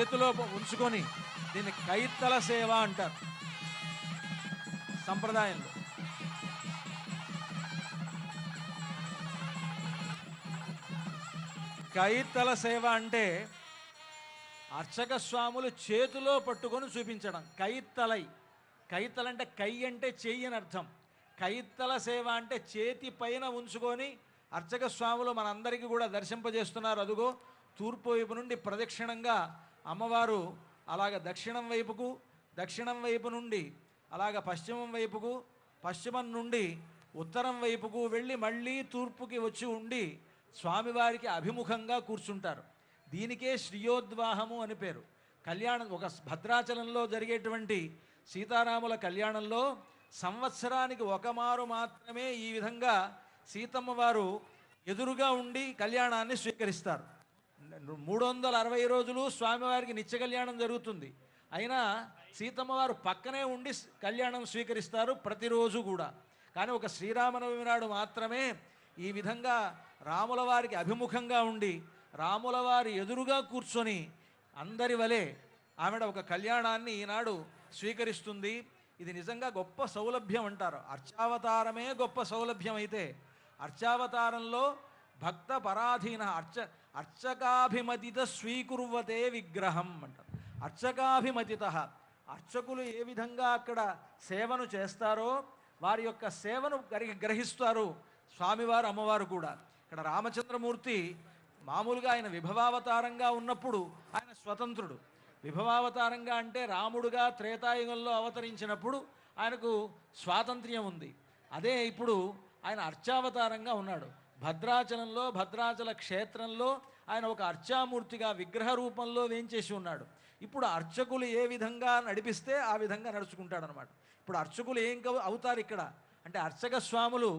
చేతిలో ఉంచుకొని దీన్ని కైత్తల సేవ అంటారు సంప్రదాయంలో. కైత్తల సేవ అంటే అర్చక స్వాములు చేతిలో పట్టుకొని చూపించడం. కైత్తలై, కైత్తల అంటే కై అంటే చెయ్యి అని అర్థం. కైత్తల సేవ అంటే చేతి పైన ఉంచుకొని అర్చక స్వాములు మనందరికీ కూడా దర్శింపజేస్తున్నారు. అదుగో తూర్పు వైపు నుండి ప్రదక్షిణంగా అమ్మవారు అలాగ దక్షిణం వైపు నుండి అలాగ పశ్చిమం వైపుకు, పశ్చిమం నుండి ఉత్తరం వైపుకు వెళ్ళి మళ్ళీ తూర్పుకి వచ్చి ఉండి స్వామివారికి అభిముఖంగా కూర్చుంటారు. దీనికే శ్రీయోద్వాహము అని పేరు. కళ్యాణం ఒక భద్రాచలంలో జరిగేటువంటి సీతారాముల కళ్యాణంలో సంవత్సరానికి ఒకమారు మాత్రమే ఈ విధంగా సీతమ్మ వారు ఎదురుగా ఉండి కళ్యాణాన్ని స్వీకరిస్తారు. 360 రోజులు స్వామివారికి నిత్య కళ్యాణం జరుగుతుంది. అయినా సీతమ్మ వారు పక్కనే ఉండి కళ్యాణం స్వీకరిస్తారు ప్రతిరోజు కూడా. కానీ ఒక శ్రీరామనవమి నాడు మాత్రమే ఈ విధంగా రాముల వారికి అభిముఖంగా ఉండి రాముల వారి ఎదురుగా కూర్చొని అందరి వలె ఆవిడ ఒక కళ్యాణాన్ని ఈనాడు స్వీకరిస్తుంది. ఇది నిజంగా గొప్ప సౌలభ్యం అంటారు. అర్చావతారమే గొప్ప సౌలభ్యం అయితే అర్చావతారంలో భక్త పరాధీన అర్చకాభిమతిత స్వీకుర్వతే విగ్రహం అంటారు. అర్చకాభిమతిత, అర్చకులు ఏ విధంగా అక్కడ సేవను చేస్తారో వారి యొక్క సేవను గ్రహిస్తారు స్వామివారు అమ్మవారు కూడా. ఇక్కడ రామచంద్రమూర్తి మామూలుగా ఆయన విభవావతారంగా ఉన్నప్పుడు ఆయన స్వతంత్రుడు. విభవావతారంగా అంటే రాముడుగా త్రేతాయుగంలో అవతరించినప్పుడు ఆయనకు స్వాతంత్ర్యం ఉంది. అదే ఇప్పుడు ఆయన అర్చావతారంగా ఉన్నాడు. భద్రాచలంలో భద్రాచల క్షేత్రంలో ఆయన ఒక అర్చామూర్తిగా విగ్రహ రూపంలో వేంచేసి ఉన్నాడు. ఇప్పుడు అర్చకులు ఏ విధంగా నడిపిస్తే ఆ విధంగా నడుచుకుంటాడనమాట. ఇప్పుడు అర్చకులు ఏం అవుతారు ఇక్కడ అంటే అర్చక స్వాములు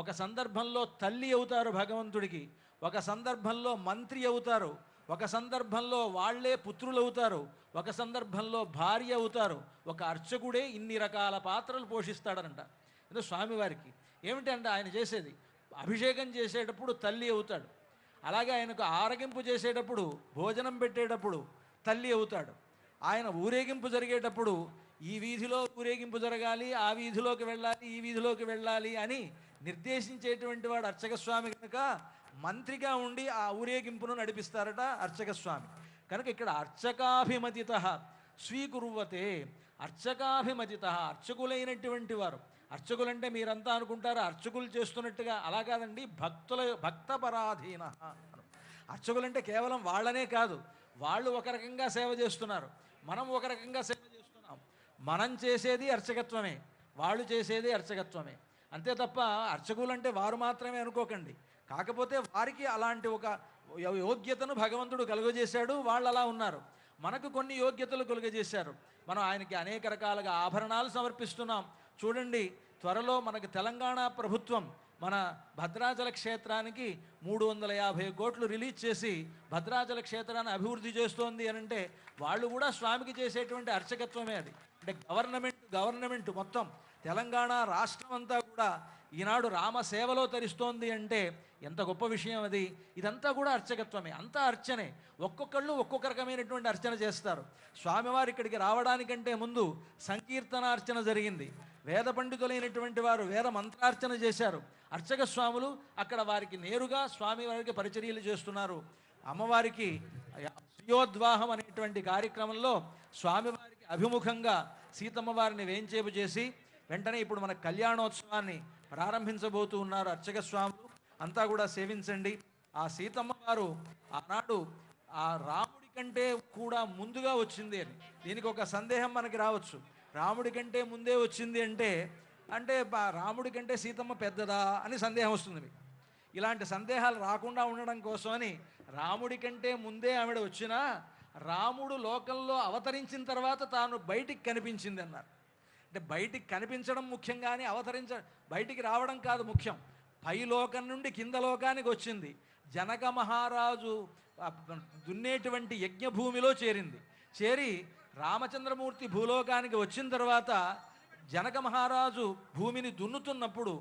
ఒక సందర్భంలో తల్లి అవుతారు భగవంతుడికి, ఒక సందర్భంలో మంత్రి అవుతారు, ఒక సందర్భంలో వాళ్లే పుత్రులు అవుతారు, ఒక సందర్భంలో భార్య అవుతారు. ఒక అర్చకుడే ఇన్ని రకాల పాత్రలు పోషిస్తాడనంట. ఇది స్వామివారికి ఏమిటంటే ఆయన చేసేది అభిషేకం చేసేటప్పుడు తల్లి అవుతాడు, అలాగే ఆయనకు ఆరగింపు చేసేటప్పుడు భోజనం పెట్టేటప్పుడు తల్లి అవుతాడు, ఆయన ఊరేగింపు జరిగేటప్పుడు ఈ వీధిలో ఊరేగింపు జరగాలి, ఆ వీధిలోకి వెళ్ళాలి, ఈ వీధిలోకి వెళ్ళాలి అని నిర్దేశించేటువంటి వాడు అర్చక స్వామి కనుక మంత్రిగా ఉండి ఆ ఊరేగింపును నడిపిస్తారట అర్చక స్వామి. కనుక ఇక్కడ అర్చకాభిమతిత స్వీకుర్వతే, అర్చకాభిమతిత అర్చకులైనటువంటి వారు. అర్చకులంటే మీరంతా అనుకుంటారు అర్చకులు చేస్తున్నట్టుగా, అలా కాదండి. భక్త పరాధీన. అర్చకులంటే కేవలం వాళ్ళనే కాదు, వాళ్ళు ఒక రకంగా సేవ చేస్తున్నారు, మనం ఒక రకంగా సేవ చేస్తున్నాం. మనం చేసేది అర్చకత్వమే, వాళ్ళు చేసేది అర్చకత్వమే. అంతే తప్ప అర్చకులంటే వారు మాత్రమే అనుకోకండి. కాకపోతే వారికి అలాంటి ఒక యోగ్యతను భగవంతుడు కలుగజేశాడు, వాళ్ళు అలా ఉన్నారు. మనకు కొన్ని యోగ్యతలు కలుగజేశారు. మనం ఆయనకి అనేక రకాలుగా ఆభరణాలు సమర్పిస్తున్నాం. చూడండి, త్వరలో మనకు తెలంగాణ ప్రభుత్వం మన భద్రాచల క్షేత్రానికి 350 కోట్లు రిలీజ్ చేసి భద్రాచల క్షేత్రాన్ని అభివృద్ధి చేస్తోంది అని అంటే వాళ్ళు కూడా స్వామికి చేసేటువంటి అర్చకత్వమే అది. అంటే గవర్నమెంట్ మొత్తం తెలంగాణ రాష్ట్రం అంతా కూడా ఈనాడు రామ సేవలో తరిస్తోంది అంటే ఎంత గొప్ప విషయం అది. ఇదంతా కూడా అర్చకత్వమే, అంతా అర్చనే. ఒక్కొక్కళ్ళు ఒక్కొక్క రకమైనటువంటి అర్చన చేస్తారు. స్వామివారు ఇక్కడికి రావడానికంటే ముందు సంకీర్తనార్చన జరిగింది. వేద పండితులైనటువంటి వారు వేద మంత్రార్చన చేశారు. అర్చక స్వాములు అక్కడ వారికి నేరుగా స్వామివారికి పరిచర్యలు చేస్తున్నారు. అమ్మవారికి శ్రీయోద్వాహం అనేటువంటి కార్యక్రమంలో స్వామివారికి అభిముఖంగా సీతమ్మ వారిని వేంచేపు చేసి వెంటనే ఇప్పుడు మన కళ్యాణోత్సవాన్ని ప్రారంభించబోతూ ఉన్నారు అర్చక స్వాములు. అంతా కూడా సేవించండి. ఆ సీతమ్మ వారు ఆనాడు ఆ రాముడి కంటే కూడా ముందుగా వచ్చింది అని, దీనికి ఒక సందేహం మనకి రావచ్చు. రాముడి కంటే ముందే వచ్చింది అంటే రాముడి కంటే సీతమ్మ పెద్దదా అని సందేహం వస్తుంది మీకు. ఇలాంటి సందేహాలు రాకుండా ఉండడం కోసమని రాముడి కంటే ముందే ఆవిడ వచ్చినా రాముడు లోకంలో అవతరించిన తర్వాత తాను బయటికి కనిపించింది అన్నారు. అంటే బయటికి కనిపించడం ముఖ్యం, కానీ బయటికి రావడం కాదు ముఖ్యం. పై లోకం నుండి కింద లోకానికి వచ్చింది. జనక మహారాజు దున్నేటువంటి యజ్ఞభూమిలో చేరి రామచంద్రమూర్తి భూలోకానికి వచ్చిన తర్వాత జనక మహారాజు భూమిని దున్నుతున్నప్పుడు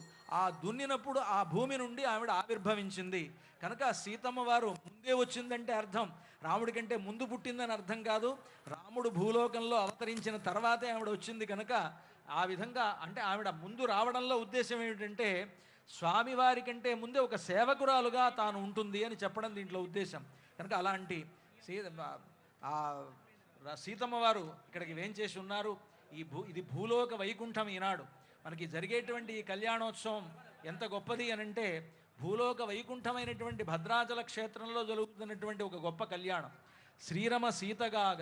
దున్నినప్పుడు ఆ భూమి నుండి ఆవిడ ఆవిర్భవించింది కనుక సీతమ్మ వారు ముందే వచ్చిందంటే అర్థం రాముడి కంటే ముందు పుట్టిందని అర్థం కాదు. రాముడు భూలోకంలో అవతరించిన తర్వాతే ఆవిడ వచ్చింది కనుక ఆ విధంగా అంటే ఆవిడ ముందు రావడంలో ఉద్దేశం ఏమిటంటే స్వామివారి కంటే ముందే ఒక సేవకురాలుగా తాను ఉంటుంది అని చెప్పడం దీంట్లో ఉద్దేశం. కనుక అలాంటి సీతమ్మ వారు ఇక్కడికి వేంచేసి ఉన్నారు. ఇది భూలోక వైకుంఠం. ఈనాడు మనకి జరిగేటువంటి ఈ కళ్యాణోత్సవం ఎంత గొప్పది అనంటే భూలోక వైకుంఠమైనటువంటి భద్రాచల క్షేత్రంలో జరుగుతున్నటువంటి ఒక గొప్ప కళ్యాణం. శ్రీరమ సీతగాగ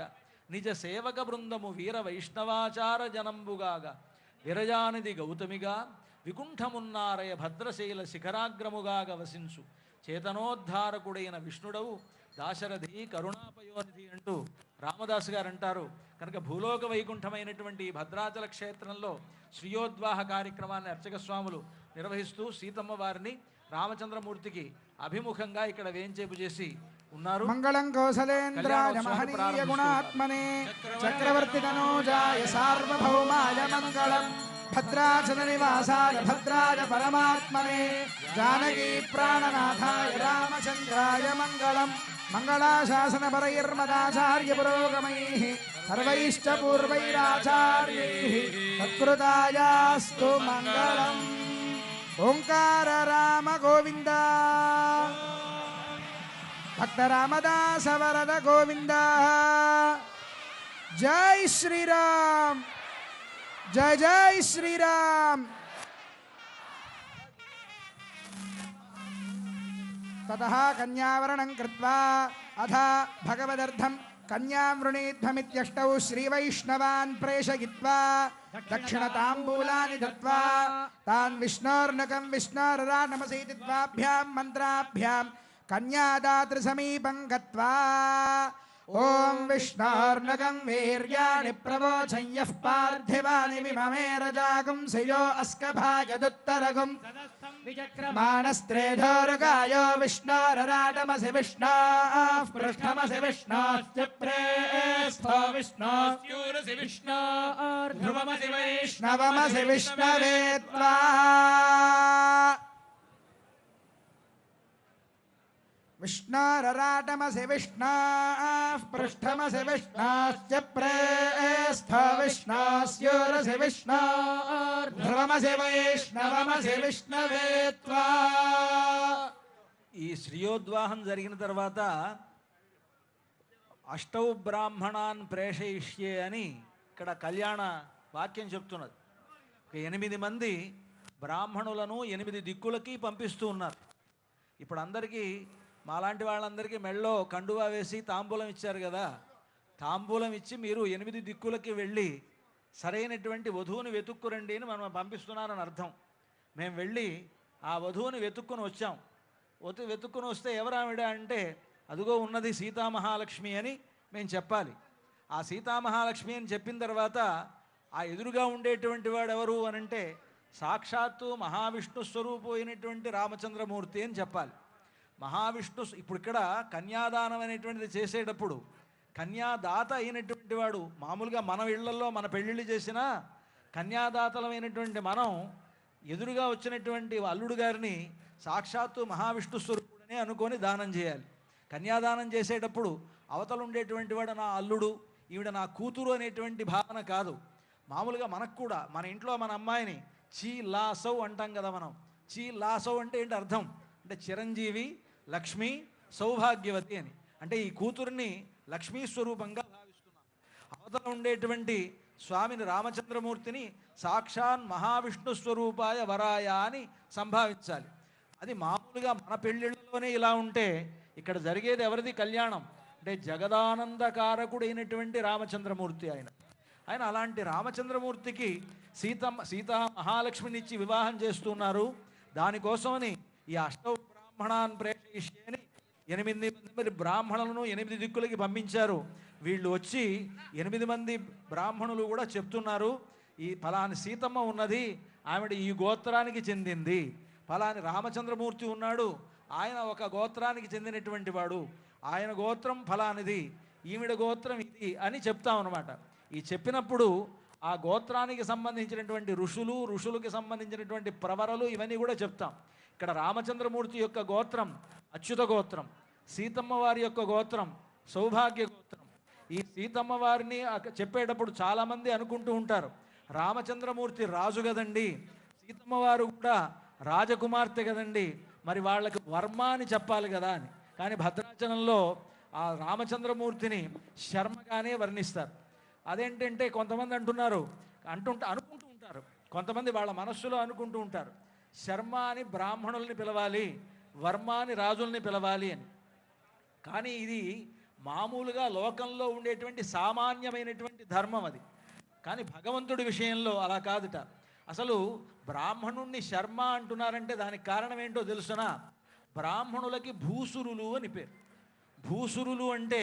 నిజ సేవక బృందము వీర వైష్ణవాచార జనంబుగాగా విరజానిది గౌతమిగా వికుంఠమున్నారయ భద్రశైల శిఖరాగ్రముగాగ వసించు చేతనోద్ధారకుడైన విష్ణుడవు దాశరథి కరుణాపయోనిధి అంటూ రామదాసు గారు అంటారు. కనుక భూలోక వైకుంఠమైనటువంటి భద్రాచల క్షేత్రంలో శ్రీయోద్వాహ కార్యక్రమాన్ని అర్చక స్వాములు నిర్వహిస్తూ సీతమ్మ వారిని రామచంద్రమూర్తికి అభిముఖంగా ఇక్కడ వేంచేపు చేసి ఉన్నారు. మంగళం కౌసలేంద్రాయ మహనీయ గుణాత్మనే చక్రవర్తి తనూజాయ సార్వభౌమాయ మంగళం భద్రాచల నివాసాయ భద్రాయ పరమాత్మనే జానకీ ప్రాణనాథాయ రామచంద్రాయ మంగళం మంగళాశాసన పరైర్మదాచార్య పురోగమైః సర్వైశ్చ పూర్వైరాచార్యైః తత్కృతాయాస్తు మంగళం. ఓంకార రామ గోవింద భక్త రామదాస వరద గోవింద. జై శ్రీరామ్ జై జై శ్రీరామ్. తతః కన్యావరణం కృత్వా అథ భగవదర్థం కన్యాం వృణీధ్వమిత్యష్టౌ శ్రీవైష్ణవాన్ ప్రేషయిత్వా దక్షిణతాంబూలాని దత్వా తాన్ విష్ణోర్నకం విష్ణోరరాటమసీతిత్వాభ్యాం మంత్రాభ్యాం కన్యాదాతృసమీపం గత్వా ఓం విష్ణోర్నకం వీర్యాణి ప్రవోచయ్యః పార్థివాని విమమే రజాగం శ్రియో అస్కభాగదుత్తరగం మానస్త్రేధోరుగాయో విష్ణోరరాటమసి విష్ణోః పృష్ఠమసి విష్ణోశ్చ ప్రేస్థో విష్ణోస్యూరసి విష్ణోర్ధ్రువమసి వైష్ణవమసి విష్ణవే త్వా విష్ణోరరాటమసి విష్ణోః పృష్ఠమసి విష్ణోశ్చ ప్రేస్థో విష్ణోస్యూరసి విష్ణోర్ధ్రువమసి వైష్ణవమసి విష్ణవే త్వా. ఈ శ్రీయోద్వాహం జరిగిన తర్వాత అష్టౌ బ్రాహ్మణాన్ ప్రేషయిష్యే అని ఇక్కడ కళ్యాణ వాక్యం చెప్తున్నది. 8 మంది బ్రాహ్మణులను 8 దిక్కులకి పంపిస్తూ ఉన్నారు. ఇప్పుడు అందరికీ మాలాంటి వాళ్ళందరికీ మెళ్ళో కండువా వేసి తాంబూలం ఇచ్చారు కదా. తాంబూలం ఇచ్చి మీరు 8 దిక్కులకి వెళ్ళి సరైనటువంటి వధువుని వెతుక్కురండి అని మనం పంపిస్తున్నారని అర్థం. మేము వెళ్ళి ఆ వధువుని వెతుక్కుని వచ్చాం. వెతుక్కుని వస్తే ఎవరావిడ అంటే అదుగో ఉన్నది సీతామహాలక్ష్మి అని మేము చెప్పాలి. ఆ సీతామహాలక్ష్మి అని చెప్పిన తర్వాత ఆ ఎదురుగా ఉండేటువంటి వాడు ఎవరు అనంటే సాక్షాత్తు మహావిష్ణు స్వరూపు అయినటువంటి రామచంద్రమూర్తి అని చెప్పాలి. మహావిష్ణు ఇప్పుడు ఇక్కడ కన్యాదానం అనేటువంటిది చేసేటప్పుడు కన్యాదాత అయినటువంటి వాడు మామూలుగా మన ఇళ్లలో మన పెళ్ళిళ్ళు చేసినా కన్యాదాతలమైనటువంటి మనం ఎదురుగా వచ్చినటువంటి అల్లుడు గారిని సాక్షాత్తు మహావిష్ణు స్వరూపుడనే అనుకొని దానం చేయాలి. కన్యాదానం చేసేటప్పుడు అవతలు ఉండేటువంటి వాడు నా అల్లుడు ఈవిడ నా కూతురు అనేటువంటి భావన కాదు. మామూలుగా మనకు కూడా మన ఇంట్లో మన అమ్మాయిని చీ లాసౌ అంటాం కదా. మనం చీ లాసౌ అంటే ఏంటి అర్థం అంటే చిరంజీవి లక్ష్మి సౌభాగ్యవతి అని. అంటే ఈ కూతుర్ని లక్ష్మీ స్వరూపంగా భావిస్తున్నాం. అవతల ఉండేటువంటి స్వామిని రామచంద్రమూర్తిని సాక్షాన్ మహావిష్ణు స్వరూపాయ వరాయ అని సంభావించాలి. అది మామూలుగా మన పెళ్ళిళ్ళలోనే ఇలా ఉంటే ఇక్కడ జరిగేది ఎవరిది కళ్యాణం అంటే జగదానందకారకుడైనటువంటి రామచంద్రమూర్తి ఆయన అలాంటి రామచంద్రమూర్తికి సీతా మహాలక్ష్మినిచ్చి వివాహం చేస్తున్నారు. దానికోసమని ఈ అష్టౌ బ్రాహ్మణాన్ ప్రేషయిష్యని 8 మంది బ్రాహ్మణులను 8 దిక్కులకి పంపించారు. వీళ్ళు వచ్చి 8 మంది బ్రాహ్మణులు కూడా చెప్తున్నారు ఈ ఫలాని సీతమ్మ ఉన్నది ఆవిడ ఈ గోత్రానికి చెందింది, ఫలాని రామచంద్రమూర్తి ఉన్నాడు ఆయన ఒక గోత్రానికి చెందినటువంటి వాడు, ఆయన గోత్రం ఫలానిది ఈవిడ గోత్రం ఇది అని చెప్తామన్నమాట. ఈ చెప్పినప్పుడు ఆ గోత్రానికి సంబంధించినటువంటి ఋషులకి సంబంధించినటువంటి ప్రవరలు ఇవన్నీ కూడా చెప్తాం. ఇక్కడ రామచంద్రమూర్తి యొక్క గోత్రం అచ్యుత గోత్రం, సీతమ్మ వారి యొక్క గోత్రం సౌభాగ్య గోత్రం. ఈ సీతమ్మ వారిని చెప్పేటప్పుడు చాలామంది అనుకుంటూ ఉంటారు, రామచంద్రమూర్తి రాజు కదండి, సీతమ్మ వారు కూడా రాజకుమార్తె కదండి, మరి వాళ్ళకి వర్మ అని చెప్పాలి కదా అని. కానీ భద్రాచలంలో ఆ రామచంద్రమూర్తిని శర్మగానే వర్ణిస్తారు. అదేంటంటే కొంతమంది అనుకుంటూ ఉంటారు, కొంతమంది వాళ్ళ మనస్సులో అనుకుంటూ ఉంటారు, శర్మ అని బ్రాహ్మణుల్ని పిలవాలి, వర్మ అని రాజుల్ని పిలవాలి అని. కానీ ఇది మామూలుగా లోకంలో ఉండేటువంటి సామాన్యమైనటువంటి ధర్మం అది. కానీ భగవంతుడి విషయంలో అలా కాదుట. అసలు బ్రాహ్మణుణ్ణి శర్మ అంటున్నారంటే దానికి కారణం ఏంటో తెలుసునా? బ్రాహ్మణులకి భూసురులు అని పేరు. భూసురులు అంటే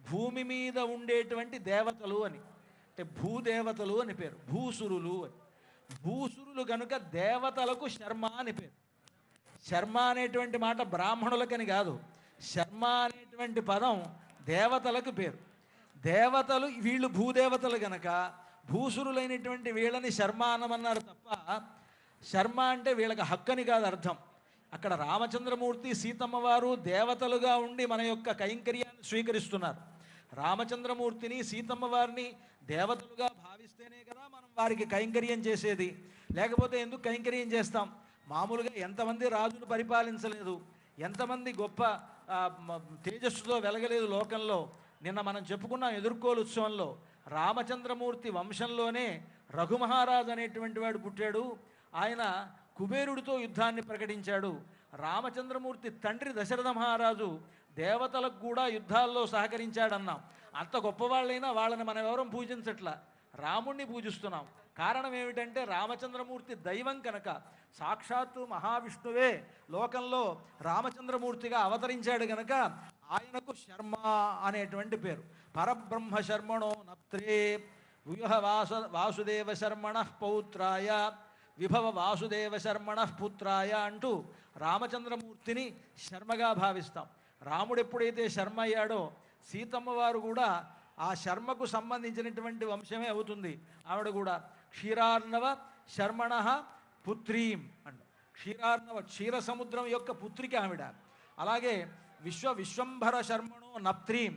భూమి మీద ఉండేటువంటి దేవతలు అని, అంటే భూదేవతలు అని పేరు, భూసురులు అని. భూసురులు కనుక దేవతలకు శర్మ అని పేరు. శర్మ అనేటువంటి మాట బ్రాహ్మణులకని కాదు, శర్మ అనేటువంటి పదం దేవతలకు పేరు. దేవతలు వీళ్ళు భూదేవతలు గనక భూసురులైనటువంటి వీళ్ళని శర్మ అనమన్నారు తప్ప శర్మ అంటే వీళ్ళకి హక్కని కాదు అర్థం. అక్కడ రామచంద్రమూర్తి సీతమ్మ వారు దేవతలుగా ఉండి మన యొక్క కైంకర్యాన్ని స్వీకరిస్తున్నారు. రామచంద్రమూర్తిని సీతమ్మ వారిని దేవతలుగా భావిస్తేనే కదా మనం వారికి కైంకర్యం చేసేది. లేకపోతే ఎందుకు కైంకర్యం చేస్తాం? మామూలుగా ఎంతమంది రాజులు పరిపాలించలేదు, ఎంతమంది గొప్ప తేజస్సుతో వెలగలేదు లోకంలో. నిన్న మనం చెప్పుకున్నాం ఎదుర్కోలు ఉత్సవంలో, రామచంద్రమూర్తి వంశంలోనే రఘుమహారాజు అనేటువంటి వాడు పుట్టాడు. ఆయన కుబేరుడితో యుద్ధాన్ని ప్రకటించాడు. రామచంద్రమూర్తి తండ్రి దశరథ మహారాజు దేవతలకు కూడా యుద్ధాల్లో సహకరించాడన్నాం. అంత గొప్పవాళ్ళైనా వాళ్ళని మనం ఎవరం పూజించట్లా, రాముణ్ణి పూజిస్తున్నాం. కారణం ఏమిటంటే రామచంద్రమూర్తి దైవం కనుక, సాక్షాత్తు మహావిష్ణువే లోకంలో రామచంద్రమూర్తిగా అవతరించాడు కనుక ఆయనకు శర్మ అనేటువంటి పేరు. పరబ్రహ్మ శర్మణో నప్త్రే వ్యూహ వాసుదేవ శర్మణ పౌత్రాయ విభవ వాసుదేవ శర్మణ పుత్రాయ అంటూ రామచంద్రమూర్తిని శర్మగా భావిస్తాం. రాముడు ఎప్పుడైతే శర్మ అయ్యాడో సీతమ్మ వారు కూడా ఆ శర్మకు సంబంధించినటువంటి వంశమే అవుతుంది. ఆవిడ కూడా క్షీరార్ణవ శర్మణ పుత్రీం అంట. క్షీర సముద్రం యొక్క పుత్రిక ఆవిడ. అలాగే విశ్వంభర శర్మణో నప్త్రీం,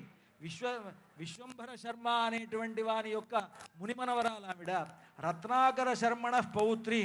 విశ్వంభర శర్మ అనేటువంటి వాని యొక్క మునిమనవరాలు ఆవిడ. రత్నాకర శర్మణ పౌత్రీం,